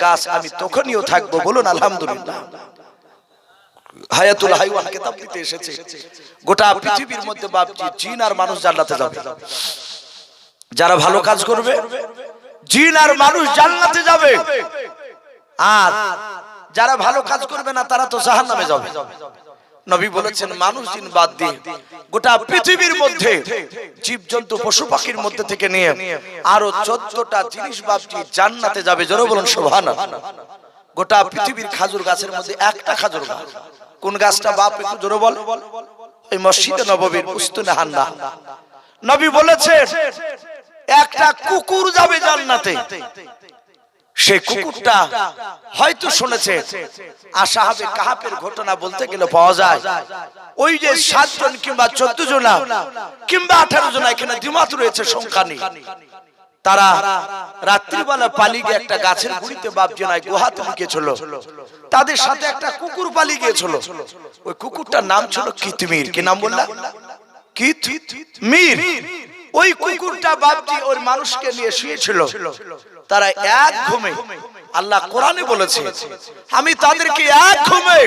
গাছ আমি তখনইও থাকবো, বলুন আলহামদুলিল্লাহ। হায়াতুল হাইওয়ান কিতাব দিতে এসেছে গোটা পৃথিবীর মধ্যে বাপজি জিন আর মানুষ জান্নাতে যাবে। যারা ভালো কাজ করবে জিন আর মানুষ জান্নাতে যাবে, আর যারা ভালো কাজ করবে না তারা তো জাহান্নামে যাবে। নবী বলেছেন মানুষ জিন বাদ দিয়ে গোটা পৃথিবীর মধ্যে জীবজন্তু পশু পাখির মধ্যে থেকে নিয়ে আরো 14টা জিনিস বাপজি জান্নাতে যাবে। জোরে বলুন সুবহানাল্লাহ। গোটা পৃথিবীর খাজুর গাছের মধ্যে একটা খাজুর গাছ, কোন গাছটা বাপ একটু জোরে বল? এই মসজিদে নববীর উস্তুনে হান্না। নবী বলেছেন একটা কুকুর যাবে জান্নাতে। সেই কুকুরটা হয়তো শুনেছে আসহাবে কাহাফের ঘটনা বলতে গেলে পাওয়া যায়, ওই যে 7 জন কিংবা 14 জন কিংবা 18 জন, এখানে দ্বিমত রয়েছে, সংখ্যা নেই, তারা রাত্রিবেলা পালিয়ে গিয়ে একটা গাছের গুড়িতে বাপজি নাই গুহাতে লুকিয়েছিল। তাদের সাথে একটা কুকুর পালিয়ে গিয়েছিল। ওই কুকুরটার নাম ছিল কিতমির। কি নাম বললা? কিতমির। ওই কুকুরটা বাপজি ওর মানুষকে নিয়ে শুয়েছিল। তারা এক ঘুমে, আল্লাহ কোরআনে বলেছে আমি তাদেরকে এক ঘুমে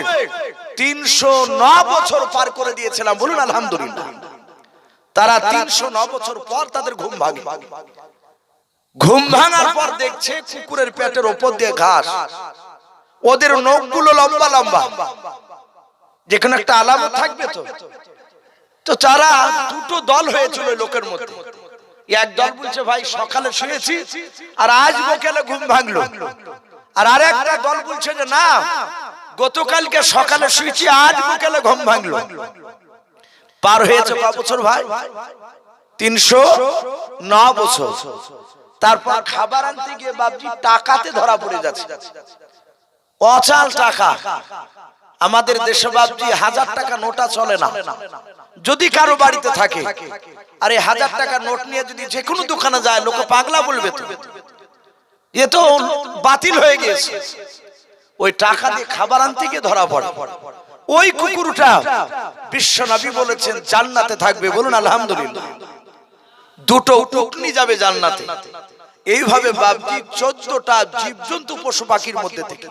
309 বছর পার করে দিয়েছিলাম। বলুন আলহামদুলিল্লাহ। তারা 309 বছর পর তাদের ঘুম ভাঙে। ঘুম ভাঙার পর দেখছে কুকুরের পেটের উপর দিয়ে ঘাস, ওদের নখগুলো লম্বা লম্বা, যেখানে একটা আলামত থাকবে। তো তারা দুটো দল হয়েছিল লোকের মধ্যে। এক দল বলছে ভাই সকালে শুয়েছি আর আজ বিকেলে ঘুম ভাঙলো, আর আরেকটা দল বলছে যে না গতকালকে সকালে শুয়েছি আজ বিকেলে ঘুম ভাঙলো। পার হয়েছে কত বছর ভাই? 309 বছর। তারপর খাবার আনতে গিয়ে বাপজি টাকাতে ধরা পড়ে যাচ্ছে, অচাল টাকা। আমাদের দেশে বাপজি 1000 টাকা নোটা চলে না, যদি কারো বাড়িতে থাকে। আর এই 1000 টাকা নোট নিয়ে যদি যে কোনো দোকানে যায় লোকে পাগলা বলবে, তো এ তো বাতিল হয়ে গিয়েছে। ওই টাকা দিয়ে খাবার আনতে গিয়ে ধরা পড়ে। ওই কুকুরটা বিশ্ব নবী বলেছেন জান্নাতে থাকবে। বলুন আলহামদুলিল্লাহ। দুটো উটনি যাবে জান্নাতে। এইভাবে বাপজি 14টা জীবজন্তু পশু পাখির মধ্যে থেকে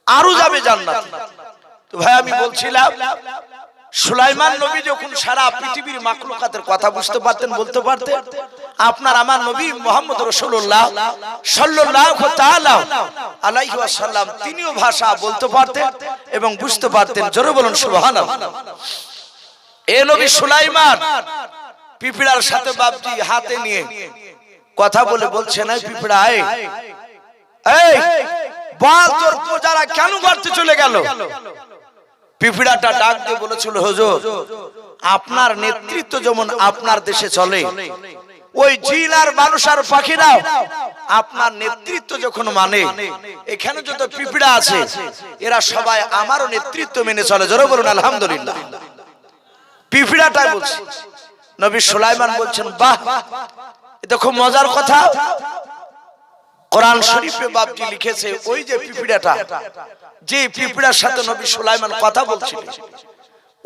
আরো যাবে জান্নাতে। তো ভাই আমি বলছিলাম সুলাইমান নবী যখন সারা পৃথিবীর মাখলুকাতের কথা বুঝতে পারতেন, বলতে পারতেন, আপনার আমার নবী মুহাম্মদ রাসূলুল্লাহ সাল্লাল্লাহু তাআলা আলাইহি ওয়াসাল্লাম তিনিও ভাষা বলতে পারতেন এবং বুঝতে পারতেন। জোরে বলুন সুবহানাল্লাহ। এই নবী সুলাইমান পিঁপড়ার সাথে বাপজি হাতে নিয়ে কথা বলে বলছেন এই পিঁপড়া এই বল তোর প্রজারা কেন গর্তে চলে গেল? পিঁপড়াটা ডাক দিয়ে বলেছিল হুজুর আপনার নেতৃত্ব যেমন আপনার দেশে চলে, ওই জিন আর মানুষ আর পাখিরা আপনার নেতৃত্ব যখন মানে, এখানে যত পিঁপড়া আছে এরা সবাই আমারও নেতৃত্ব মেনে চলে। জোরে বলুন আলহামদুলিল্লাহ। পিঁপড়াটাই বলছে। নবী সুলাইমান বলছেন বাহ, এটা খুব মজার কথা। কোরআন শরীফে বাপজি লিখেছে ওই যে পিঁপড়াটা, যে পিঁপড়ার সাথে নবী সুলাইমান কথা বলছিলেন,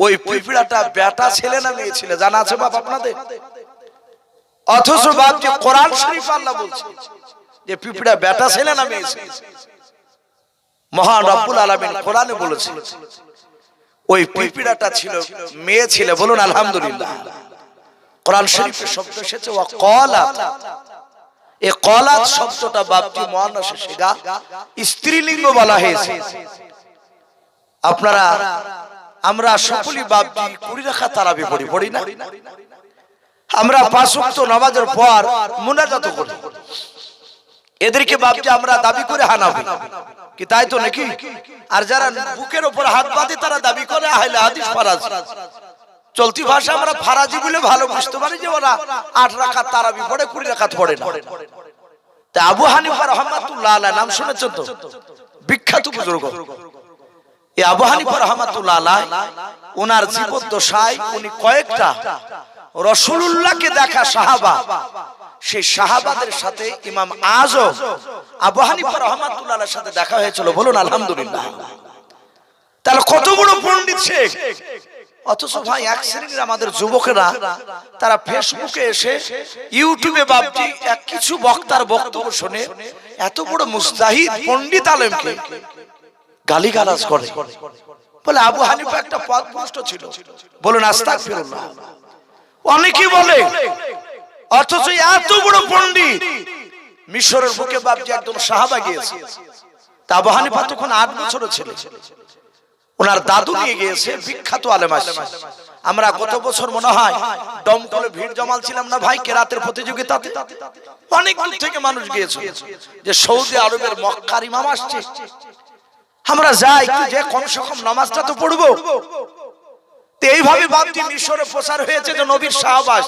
ওই পিঁপড়াটা বেটা ছেলে না মেয়ে ছেলে জানা আছে বাপ আপনাদের? অথচ বাপজি কোরআন শরীফ আল্লাহ বলছে যে পিঁপড়া বেটা ছেলে না মেয়ে ছেলে। মহান রব্বুল আলামিন কোরআনে বলেছে ওই পিঁপড়াটা ছিল মেয়ে ছেলে। বলুন আলহামদুলিল্লাহ। কোরআন শরীফে শব্দ এসেছে ওয়াকালাত। এই কলাত শব্দটা বাপজি মুয়ান্নাস সিগা স্ত্রীলিঙ্গ বলা হয়েছে। আপনারা আমরা সকলেই বাপজি 20 রাকাত তারাবি পড়ি না? আমরা 5 ওয়াক্ত নামাজের পর মুনাজাত করি। এদেরকে বাপজি আমরা দাবি করে হানাফি, কি তাই তো নাকি? আর যারা বুকের উপর হাত বাঁধে তারা দাবি করে আহলে হাদিস ফারাজ। চলতি ভাষা আমরা ফারাজি বলে ভালো বুঝতে পারি যে ওরা 8 রাকাত তারাবি পড়ে, 20 রাকাত পড়ে না। তা আবু হানিফা রাহমাতুল্লাহ আলাইহি নাম শুনেছেন তো? বিখ্যাত বুজুর্গ। এই আবু হানিফা রাহমাতুল্লাহ আলাইহি ওনার জীবদ্দশায় উনি কয়েকটা রাসূলুল্লাহকে দেখা সাহাবা, সেই সাহাবাদের সাথে ইমাম আযম আবু হানিফা রাহমাতুল্লাহ আলাইহির সাথে দেখা হয়েছিল। বলুন আলহামদুলিল্লাহ। তাহলে কত বড় পণ্ডিত শেখ, অথচ ভাই এক শ্রেণীর আমাদের যুবকেরা তারা ফেসবুকে এসে ইউটিউবে বাপজি এক কিছু বক্তার বক্তব্য শুনে এত বড় মুস্তাহিদ পণ্ডিত আলেমকে গালিগালাজ করে, বলে আবু হানিফা একটা পথভ্রষ্ট ছিল, বলুন আস্তাগফিরুল্লাহ। অনেকে বলে, অথচ এত বড় পণ্ডিত মিশরের বুকে বাপজি একদম সাহাবা গিয়েছে। তা আবু হানিফা তখন 8 বছরের ছিল, ওনার দাদু নিয়ে গিয়েছে বিখ্যাত আলেম। আমরা গত বছর মনে হয় দমকলে ভিড় জমাল ছিলাম না ভাই কেরাতের প্রতিযোগিতাতে, অনেক দূর থেকে মানুষ গিয়েছে যে সৌদি আরবের মক্কার ইমাম আসছে, আমরা যাই যে কমসে কম নামাজটা তো পড়বো। এইভাবে বাপজি মিশরে প্রচার হয়েছে যে নবীর শাহবাস।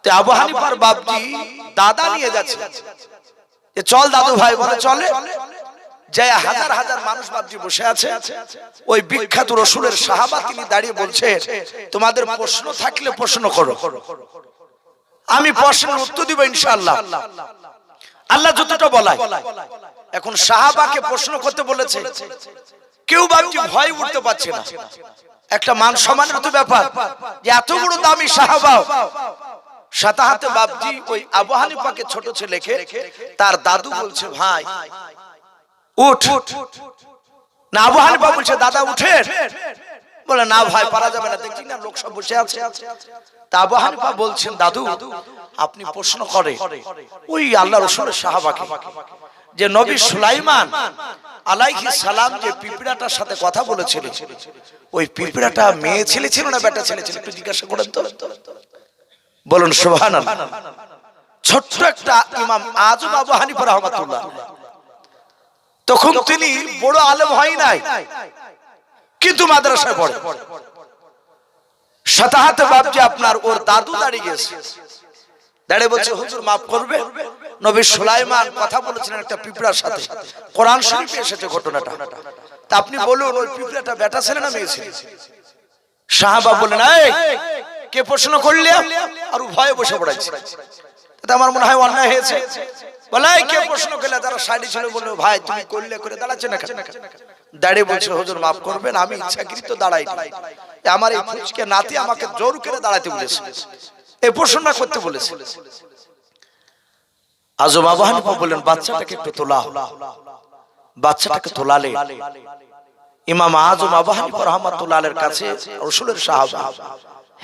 তে আবু হানিফার বাপজি দাদা নিয়ে যাচ্ছে, চল দাদু ভাই, বলে চলে। যে হাজার হাজার মানুষ বাপজি বসে আছে, ওই বিখ্যাত রাসূলের সাহাবা তিনি দাঁড়িয়ে বলছে, তোমাদের প্রশ্ন থাকলে প্রশ্ন করো, আমি প্রশ্নের উত্তর দিব ইনশাআল্লাহ, আল্লাহ যতটা বলায়। এখন সাহাবাকে প্রশ্ন করতে বলেছে, কেউ বাপজি ভয় উঠতে পারছে না। একটা মান সম্মানের তো ব্যাপার, যে এত বড় দামি সাহাবা, সাথে হাতে বাপজি ওই আবু হানিফাকে ছোট ছেলেকে তার দাদু বলছে, ভাই উঠ না। আবু হানিফা বলছে, দাদা উঠেন। বলে না ভাই পারা যাবে না, দেখি না লোক সব বসে আছে। তা আবু হানিফা বলছেন, দাদু আপনি প্রশ্ন করে ওই আল্লাহ রাসূলের সাহাবাকে যে নবী সুলাইমান আলাইহিস সালাম যে পিঁপড়াটার সাথে কথা বলেছিল, ওই পিঁপড়াটা মেয়ে ছেলে ছিল না বেটা ছেলে ছিল, একটু জিজ্ঞাসা করেন তো। বলুন সুবহানাল্লাহ। ছোট্ট একটা ইমাম আজম আবু হানিফা রাহমাতুল্লাহ, তখন তিনি বড় আলেম হয় নাই, কিন্তু মাদ্রাসায় পড়ে। সাথে হাতে বাপজি আপনার ওর দাদু দাঁড়িয়ে গেছে, দাঁড়িয়ে বলছে, হুজুর মাফ করবে, নবী সুলাইমান কথা বলেছিলেন একটা পিঁপড়ার সাথে, কোরআন শরীফে এসেছে ঘটনাটা, তা আপনি বলুন ওই পিঁপড়াটা বেটা ছেলে না মেয়ে ছেলে? সাহাবা বলেন, এই কে প্রশ্ন করলে? আর ভয়ে বসে পড়াইছে। আমার মনে হয় অন্যায় হয়েছে। বলে কে প্রশ্ন করলে? তারা সাইডে ছিল, বললো ভাই তুমি করলে করে দাঁড়াচ্ছে না। দাঁড়িয়ে বলছে, হুজুর মাফ করবেন, আমি ইচ্ছাকৃত দাঁড়াই, আমার এই ফুচকে নাতি আমাকে জোর করে দাঁড়াতে বলেছে, এই প্রশ্নটা করতে বলেছে। আজম আবু হানিফা বললেন, বাচ্চাটাকে একটু তোলা। বাচ্চাটাকে তোলালে ইমাম আজম আবু হানিফা রাহমাতুল্লাহ আলাইহির কাছে রাসূলের সাহাবা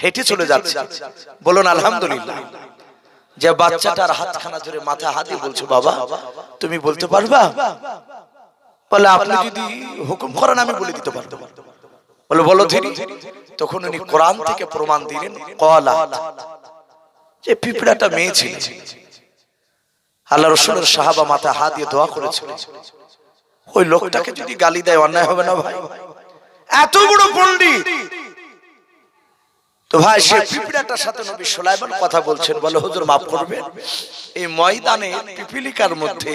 হেঁটে চলে যাচ্ছে। বলুন আলহামদুলিল্লাহ। যে বাচ্চাটার হাতখানা ধরে মাথা হাতে বলছে, বাবা তুমি বলতে পারবা? বলে আপনি যদি হুকুম করেন আমি বলে দিতে পারবো। বলে বলো ধীরে। তখন উনি কোরআন থেকে প্রমাণ দিলেন, ক্বালা, যে পিঁপড়াটা মেয়ে ছিল। আল্লাহ রাসূলের সাহাবা মাথা হাত দিয়ে দোয়া করেছিল, ওই লোকটাকে যদি গালি দেয় অন্যায় হবে না ভাই? এত বড় পণ্ডিত। তো ভাই সে পিঁপড়াটার সাথে নবী সুলাইমান কথা বলছেন, বলে হুজুর মাফ করবেন, এই ময়দানে পিপিলিকার মধ্যে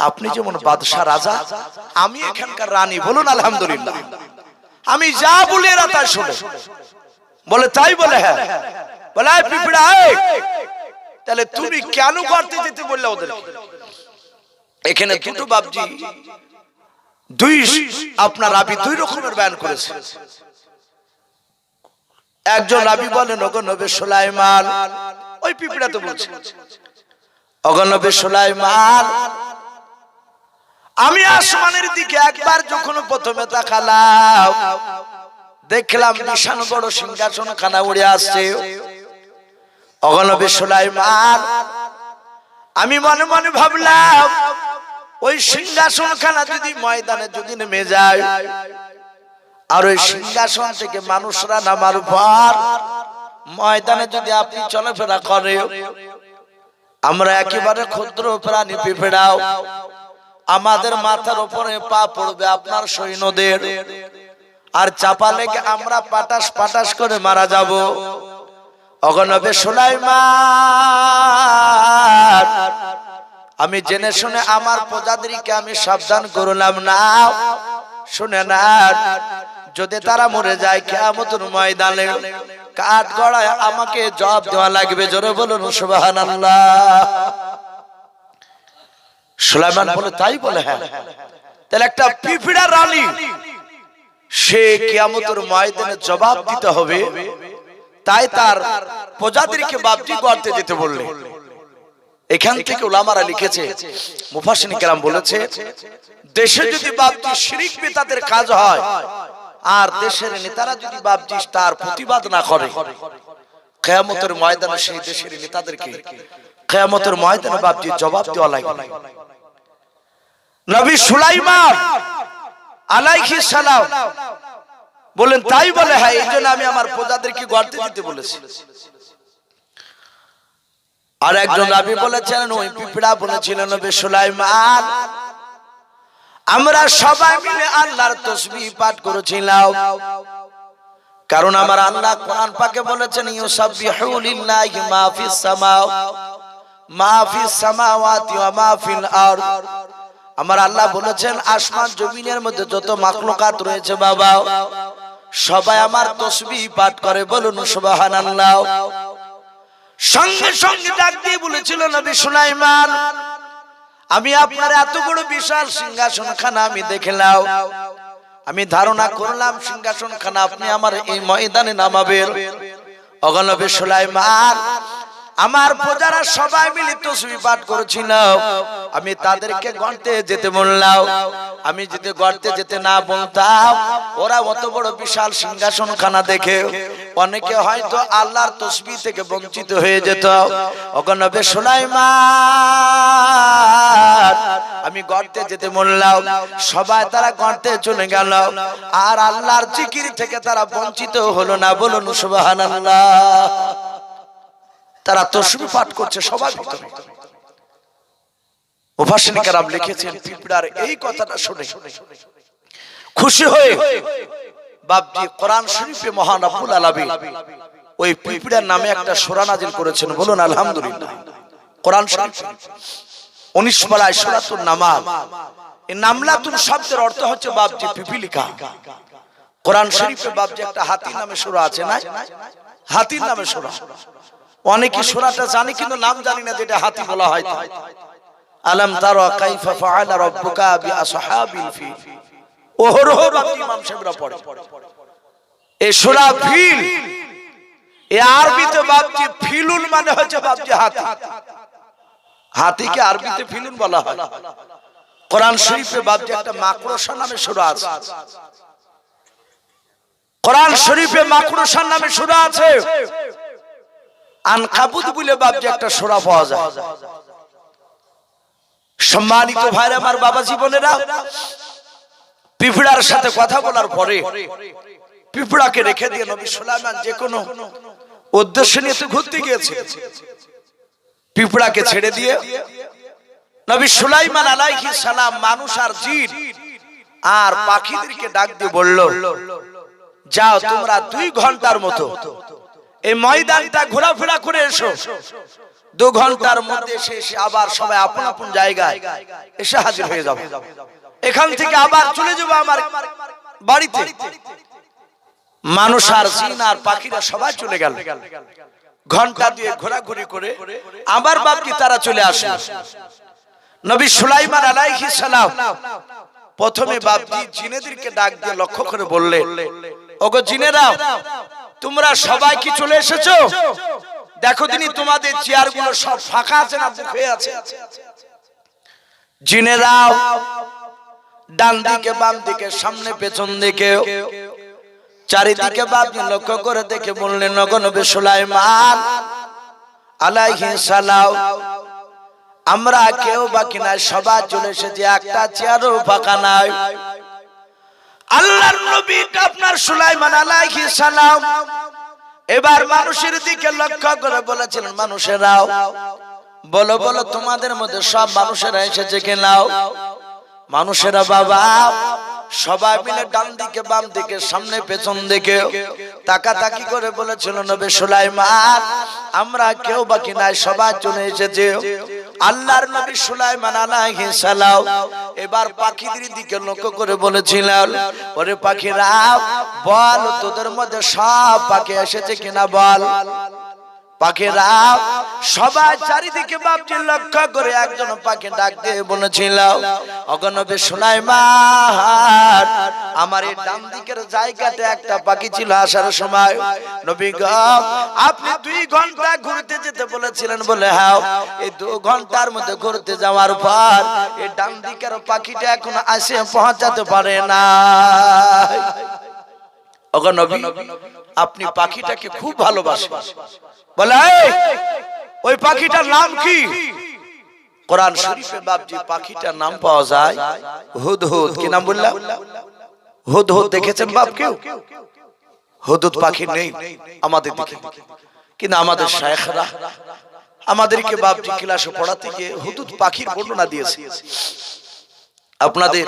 আপনি যেমন বাদশা রাজা, আমি এখানকার রানী। বলুন আলহামদুলিল্লাহ। আমি যা বলি এরা তাই শুনে। বলে তাই? বলে হ্যাঁ। বলে আয় পিঁপড়া, তাহলে তুমি কেন করতে যেতে বললে ওদের? এখানে দুটো বাপজি দুই আপনার রাবি দুই রকমের বয়ান করেছে। একজন রাবি বলেন, ওগো নবী সুলাইমান, ওই পিঁপড়া তো বলছে, ওগো নবী সুলাইমান, আমি আসমানের দিকে একবার যখন প্রথমে তাকালাম, দেখলাম বিশাল বড় সিংহাসন খানা উড়ে আসছে। ওগো নবী সুলাইমান, আমি মনে মনে ভাবলাম, ওই সিংহাসন খানা যদি ময়দানে যদি নেমে যায়, আর ওই সিংহাসন থেকে মানুষরা নামার পর ময়দানে যদি আপনি চলাফেরা করে, আমরা একেবারে ক্ষুদ্র প্রাণী পিঁপড়াও, আমাদের মাথার উপরে পা পড়বে আপনার সৈন্যদের, আর চাপা লেগে আমরা পাটাস পাটাস করে মারা যাব। ওগো নবী সুলাইমান, আমি জেনে শুনে আমার প্রজাদেরকে আমি সাবধান করলাম না, শুনে না, যদি তারা মরে যায় কিয়ামতের ময়দানে কাঠ গড়ায় আমাকে জবাব দেওয়া লাগবে। জোরে বলুন সুবহানাল্লাহ। সুলাইমান বলে তাই? বলে হ্যাঁ। তাহলে একটা পিঁপড়া রানী সে কিয়ামতের ময়দানে জবাব দিতে হবে, তাই তার প্রজাদেরকে বাপজি গর্তে যেতে বললেন। এখান থেকে উলামারা লিখেছে, মুফাসসিরিন কেরাম বলেছে, দেশে যদি বাপজি শিরক বিদআতের কাজ হয় আর দেশের নেতারা যদি বাপজি তার প্রতিবাদ না করে, কিয়ামতের ময়দানে সেই দেশের নেতাদেরকে কিয়ামতের ময়দানে বাপজি জবাব দেওয়া লাগবে। নবী সুলাইমান আলাইহিস সালাম বলেন, তাই বলে? হ্যাঁ, এইজন্য আমি আমার প্রজাদেরকে গর্তে দিতে বলেছি। আর একজন নবী বলেছেন, ওই পিঁপড়া বলেছিলেন, নবী সুলাইমান, আমরা সবাই মিলে আল্লাহর তাসবিহ পাঠ করেছিলাম, কারণ আমার আল্লাহ কোরআন পাকে বলেছেন, ইউসাব্বিহু লিল্লাহি মা ফিস সামাওয়াতি ওয়া মা ফিল আরদ। আমার আল্লাহ বলেছেন, আসমান জমিনের মধ্যে যত মাখলুকাত রয়েছে বাবা, সবাই আমার তাসবিহ পাঠ করে, বলুন সুবহানাল্লাহ। সঙ্গে সঙ্গে ডাক দিয়ে বলেছিল নবী সুলাইমান, আমি আপনার এত বড় বিশাল সিংহাসনখানা আমি দেখলাম, আমি ধারণা করলাম সিংহাসনখানা আপনি আমার এই ময়দানে নামাবেন। ওগো নবী সুলাইমান, আমার প্রজারা সবাই মিলে তাসবিহ পাঠ করেছিল, আমি তাদেরকে গর্তে যেতে বললাম। আমি যদি গর্তে যেতে না বলতাম, ওরা অত বড় বিশাল সিংহাসনখানা দেখে অনেকে হয়তো আল্লাহর তাসবিহ থেকে বঞ্চিত হয়ে যেত। ওগো নবী সুলাইমান, আমি গর্তে যেতে বললাম, সবাই তারা গর্তে চলে গেল, আর আল্লাহর জিকির থেকে তারা বঞ্চিত হলো না, বলুন সুবহানাল্লাহ। তারা তাসবিহ পাঠ করছে সবার ভিতরে। মুফাসসিরিন কেরাম লিখেছেন, পিঁপড়ার এই কথাটা শুনে খুশি হয়ে বাপজি কোরআন শরীফে মহান রব্বুল আলামিন ওই পিঁপড়ার নামে একটা সূরা নাযিল করেছেন, বলুন আলহামদুলিল্লাহ। কোরআন শরীফ 19 পারায় সূরাতুন নামাল। এই নামলাতুন শব্দের অর্থ হচ্ছে বাপজি পিপিলিকা। কোরআন শরীফে বাপজি একটা হাতির নামে সূরা আছে না? হাতির নামে সূরা। অনেকে সূরাটা জানি কিন্তু নাম জানি না যেটা হাতি বলা হয়। আলাম তারা কাইফা ফাআলা রাব্বুকা বিআসহাবিল ফিল। ওহরহ বাপজি ইমাম সাহেবরা পড়ে এই সূরা ফিল। এই আরবিতে বাপজি ফিলুন মানে হচ্ছে বাপজি হাতি। হাতিকে আরবিতে ফিলুন বলা হয়। কোরআন শরীফে বাপজি একটা মাকড়সা নামে সূরা আছে। কোরআন শরীফে মাকড়সা নামে সূরা আছে। আনকাবুত বলে বাপজি একটা সূরা পাওয়া যায়। সম্মানিত ভাইরা আমার, বাবা জীবনেরা, পিঁপড়ার সাথে কথা বলার পরে পিঁপড়াকে রেখে দিয়ে নবী সুলাইমান যে কোনো উদ্দেশ্য নিয়ে তো ঘুরতে গিয়েছে, পিঁপড়াকে ছেড়ে দিয়ে নবী সুলাইমান আলাইহিস সালাম মানুষ আর জিন আর পাখিদেরকে ডাক দিয়ে বলল, যাও তোমরা 2 ঘন্টার মতো এই ময়দানটা ঘোরাফেরা করে এসো। 2 ঘন্টার মধ্যে এসে আবার সবাই আপন আপন জায়গায় এসে হাজির হয়ে যাবে। এখান থেকে আবার চলে যাবো আমার বাড়িতে। মানুষ আর জিন আর পাখিরা সবাই চলে গেল। ঘন্টা দিয়ে ঘোরাঘুরি করে আবার বাপজি তারা চলে আসে। নবী সুলাইমান আলাইহিস সালাম প্রথমে বাপজি জিনেদেরকে ডাক দিয়ে লক্ষ্য করে বললেন, ওগো জিনেরা, তোমরা সবাই কি চলে এসেছো? দেখো দিনি তোমাদের চেয়ারগুলো সব ফাঁকা আছে না বুক হয়ে আছে? জিনেরা ডান দিকে বাম দিকে সামনে পেছন দিকে চারিদিকে বাপজি লক্ষ্য করে দেখে বললেন, ওগো নবী সুলাইমান আলাইহিস সালাম, আমরা কেউ বাকি নাই, সবাই চলে এসেছে, একটা চেয়ারও ফাঁকা নাই। আল্লাহর নবী আপনার সুলাইমান আলাইহিস সালাম এবার মানুষের দিকে লক্ষ্য করে বলেছিলেন, মানুষেরাও বলো বলো তোমাদের মধ্যে সব মানুষেরা এসেছে কিনা? মানুষেরা বাবা সবাই মিলে ডান দিকে বাম দিকে সামনে পেছন দিকে তাকাতাকি করে বলেছিল, নবী সুলাইমান আমরা কেউ বাকি নাই, সবাই চলে এসেছে। আল্লাহর নবী সুলাইমান আলাইহিস সালাম এবার পাখিদের দিকে লক্ষ্য করে বলেছিলেন, ওরে পাখিরা বল তোদের মধ্যে সব পাখি এসেছে কিনা বল। পাখিরা সবাই চারিদিকে বাপজি লক্ষ্য করে একজন পাখি ডাক দিয়ে বলেছিল, ওগো নবী সুলাইমান, আমার এই ডান দিকের জায়গাতে একটা পাখি ছিল আসার সময়, নবী গো আপনি 2 ঘন্টা ঘুরতে যেতে বলেছিলেন বলে হ্যাঁ, এই 2 ঘন্টার মধ্যে ঘুরতে যাওয়ার পর এই ডান দিকের পাখিটা এখন আসে পৌঁছাতে পারে না। ওগো নবী আপনি পাখিটাকে খুব ভালোবাসেন, বলে ওই পাখিটার নাম কি? কোরআন শরীফে বাপজি পাখিটার নাম পাওয়া যায় হুদহুদ। কি নাম বললাম? হুদহুদ। দেখেছেন বাপ কেউ? হুদহুদ পাখি নেই আমাদের দিকে, কিন্তু আমাদের শায়েখরা আমাদেরকে বাপজি ক্লাসে পড়াতে গিয়ে হুদহুদ পাখির বর্ণনা দিয়েছে। আপনাদের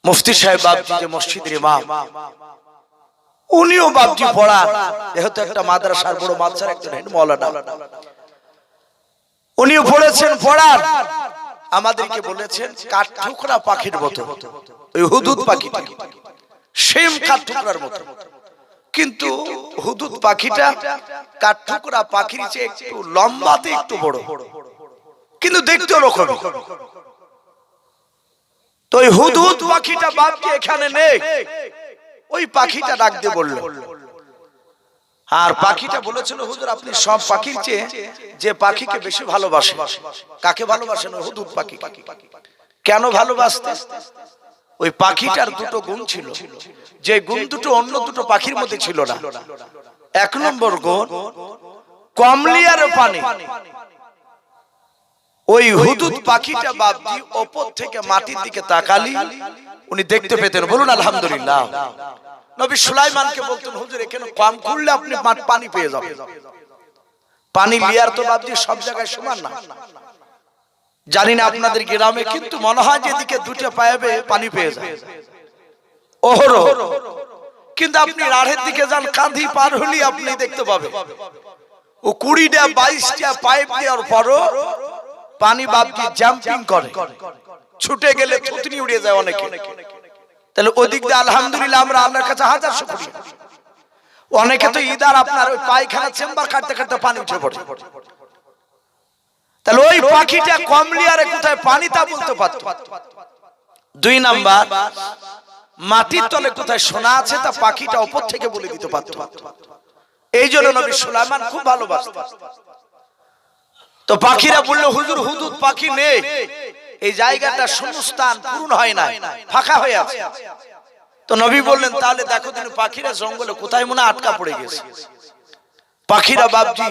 মুফতি সাহেব বাপজি যে মসজিদের ইমাম, উনিও বাপজি পড়ান, যেহেতু একটা মাদ্রাসার বড় মাদ্রাসার একজন হেড মাওলানা, উনিও পড়েছেন পড়ান, আমাদেরকে বলেছেন কাঠঠুকরা পাখির মতো ওই হুদহুদ পাখিটা, সেম কাঠঠুকরার মতো, কিন্তু হুদহুদ পাখিটা কাঠঠুকরা পাখির চেয়ে একটু লম্বাতে একটু বড়, কিন্তু দেখতে ওরকম। তো ওই হুদহুদ পাখিটা বাপজি এখানে নেই, ওই পাখিটা ডাক দিয়ে বলল, আর পাখিটা বলেছিল হুজুর আপনি সব পাখির চেয়ে যে পাখিকে বেশি ভালোবাসেন। কাকে ভালোবাসেন? হুদহুদ পাখি। কেন ভালোবাসতেন? ওই পাখিটার 2টো গুণ ছিল, যে গুণ দুটো অন্য 2টো পাখির মধ্যে ছিল না। 1 নম্বর গুণ, কমলিয়ার পানি। ওই হুদহুদ পাখিটা বাপজি উপর থেকে মাটির দিকে তাকালি উনি দেখতে পেতেন। বলুন আলহামদুলিল্লাহ। নবী সুলাইমানকে বলতেন হুজুর এখানে কম করলে আপনি পানি পেয়ে যাবেন। পানি লিয়ার তো বাপজি সব জায়গায় সমান না, জানি না আপনাদের গ্রামে, কিন্তু মনে হয় যেদিকে 2টা পাইবে পানি পেয়ে যায় ওহরো, কিন্তু আপনি রাঢ়ের দিকে যান, কাঁধি পার হলি আপনি দেখতে পাবেন ও 20টা 22টা পাইপ দেওয়ার পরও পানি বাপজি জাম্পিং করে, ছুটে গেলে থুতনি উড়িয়ে যায় অনেকে। তাহলে ওদিক দিয়ে আলহামদুলিল্লাহ আমরা আল্লাহর কাছে হাজার শুকরিয়া। অনেকে তো ইদার আপনার ওই পায়খানা চেম্বার কাটতে কাটতে পানি উঠে পড়ে। তাহলে ওই পাখিটা কমলিয়ারে কোথায় পানি তা বলতে পারত। 2 নাম্বার, মাটির তলে কোথায় সোনা আছে তা পাখিটা উপর থেকে বলে দিতে পারত। এই জন্য নবী সুলাইমান খুব ভালোবাসতেন। তো পাখিরা বলল হুজুর হুদহুদ পাখি নেই, এই জায়গাটা শূন্যস্থান, পূর্ণ হয় না, ফাঁকা হয়ে আছে। তো নবী বললেন তাহলে দেখো দিন পাখিরা জঙ্গলে কোথায় মনে আটকা পড়ে গেছে। পাখিরা বাপজি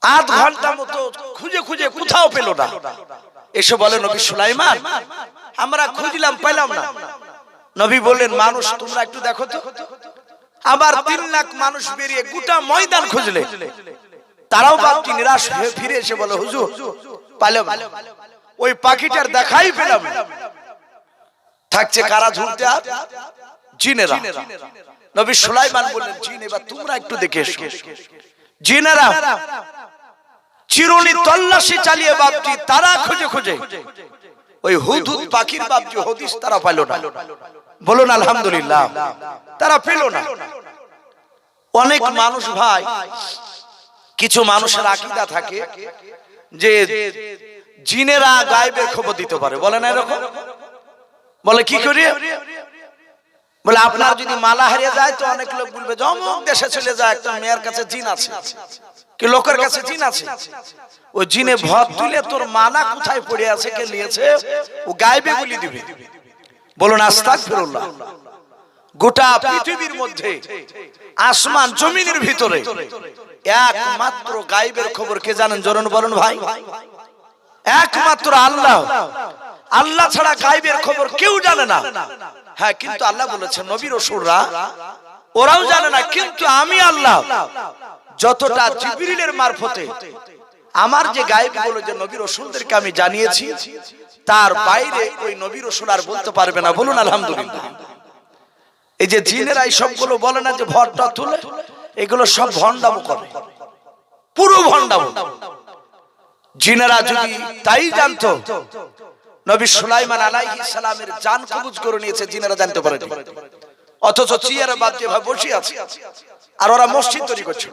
8 ঘন্টা মতো খুঁজে খুঁজে কোথাও পেল না, এসে বলে নবী সুলাইমান আমরা খুঁজলাম পেলাম না। নবী বললেন মানুষ তোমরা একটু দেখো তো। আবার 3 লাখ মানুষ বেরিয়ে গোটা ময়দান খুঁজলে, তারাও বাপজি নিরাশ হয়ে ফিরে এসে বলে হুজুর পাইলাম না, ওই পাখিটার দেখাই পেলাম না। থাকছে কারা ঝুলতে? আর জিনেরা। নবী সুলাইমান বললেন জিন এবার তোমরা একটু দেখে এসো। জিনেরা চিরুনি তল্লাশি চালিয়ে বাপজি তারা খুঁজে খুঁজে ওই হুদহুদ পাখির বাপজি হদিস তারা পেল না। বলুন আলহামদুলিল্লাহ, তারা পেল না। অনেক মানুষ ভাই, কিছু মানুষের আকীদা থাকে যে জিনেরা গায়েবের খবর দিতে পারে, বলে না এরকম? বলে কি করি? বলে আপনার যদি মালা হারিয়ে যায় তো অনেক লোক বলবে যে অমুক দেশে চলে যায়, একটা মেয়ের কাছে জিন আছে, কি লোকের কাছে জিন আছে, ও জিনে ভর তুলে তোর মালা কোথায় পড়ে আছে কে নিয়েছে ও গায়েবে বলে দিবে। বলুন আস্তাগফিরুল্লাহ। গোটা পৃথিবীর মধ্যে আসমান জমিনের ভিতরে একমাত্র গায়েবের খবর কে জানেন? জরুন বলুন ভাই। একমাত্র আল্লাহ। আল্লাহ ছাড়া গায়েবের খবর কেউ জানে না। হ্যাঁ, কিন্তু আল্লাহ বলেছেন নবী রাসূলরা ওরাও জানে না, কিন্তু আমি আল্লাহ যতটা জিবরিলের মারফতে আমার যে গায়েব গুলো যে নবী রাসূলদেরকে আমি জানিয়েছি, তার বাইরে ওই নবী রাসূল আর বলতে পারবে না। বলুন আলহামদুলিল্লাহ। এই যে জিনেরা এই সবগুলো বলে না যে ভরটা তুলে, এগুলো সব ভন্ডামো করে, পুরো ভন্ডামো। জিনেরা যদি তাই জানতো নবী সুলাইমান আলাইহিস সালামের জান কবজ করে নিয়েছে, জিনেরা জানতে পারে, অথচ চিয়ারে বাদ দিয়ে বসে আছে আর ওরা মসজিদ তৈরি করছে।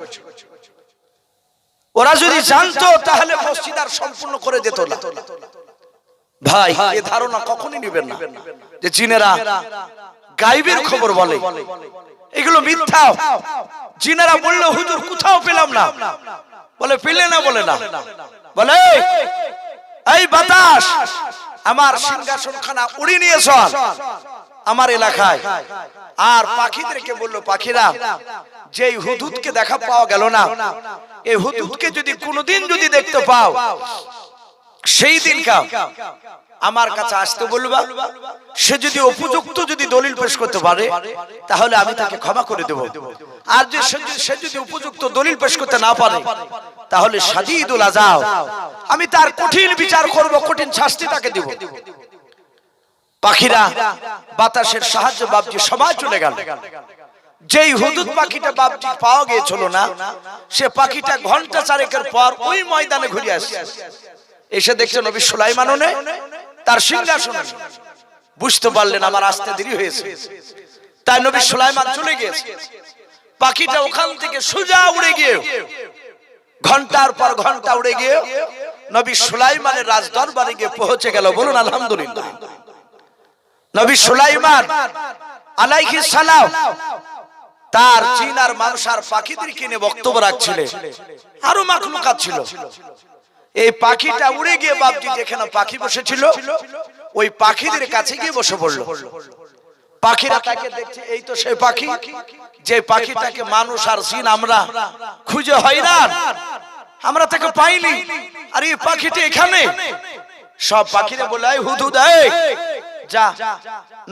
ওরা যদি জানতো তাহলে মসজিদ আর সম্পূর্ণ করে দিত না। ভাই এই ধারণা কখনই নেবেন না যে জিনেরা গায়েবের খবর বলে, এগুলো মিথ্যা। জিনেরা বলল হুজুর কোথাও পেলাম না, বলে পেলে না, বলে না, বলে এই বাতাস আমার সিংহাসনখানা উড়িয়ে নিয়ে চল আমার এলাকায়। আর পাখিদেরকে বললো পাখিরা যেই হুদহুদকে দেখা পাওয়া গেল না, এই হুদহুদকে যদি কোনোদিন যদি দেখতে পাও সেই দিনকা আমার কাছে আসতে বলবা। সে যদি উপযুক্ত যদি দলিল পেশ করতে পারে তাহলে আমি তাকে ক্ষমা করে দেব। আর যে সে যদি উপযুক্ত দলিল পেশ করতে না পারে তাহলে শাদীদুল আযাব, আমি তার কঠিন বিচার করব, কঠিন শাস্তি তাকে দেব। পাখিরা বাতাসের সাহায্যে বাপজি সবাই চলে গেল। যেই হুদুদ পাখিটা বাপজি পাওয়া গিয়েছিল না, সে পাখিটা ঘন্টা চারেকের পর ওই ময়দানে ঘুরে আসছে। এসে দেখছে নবী সুলাইমান তার সিংহাসনে। বুঝতে পারলেন আমার আসতে দেরি হয়েছে, তাই নবী সুলাইমান চলে গিয়েছে। পাখিটা ওখান থেকে সোজা উড়ে গিয়ে ঘন্টার পর ঘন্টা উড়ে গিয়ে নবী সুলাইমানের রাজ দরবারে গিয়ে পৌঁছে গেল। বলুন আলহামদুলিল্লাহ। নবী সুলাইমান আলাইহিস সালাম তার জিন আর মানুষ আর পাখিদেরকে নিয়ে বক্তব্য রাখছিলেন, আরো মাখলুকাত ছিল। এই পাখিটা উড়ে গিয়ে বাপজি যেখানে পাখি বসেছিল ওই পাখিদের কাছে গিয়ে বসে পড়ল। পাখিরা তাকে দেখছে, এই তো সেই পাখি যে পাখিটাকে মানুষ আর জিন আমরা খুঁজে হয়রান, আমরা তাকে পাইনি, আর এই পাখিটা এখানে। সব পাখিরা বলে এই হুদহুদ এই যা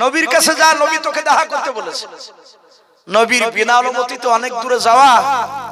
নবীর কাছে যা, নবী তোকে দেখা করতে বলেছে। নবীর বিনা অনুমতিতে অনেক দূরে যাওয়া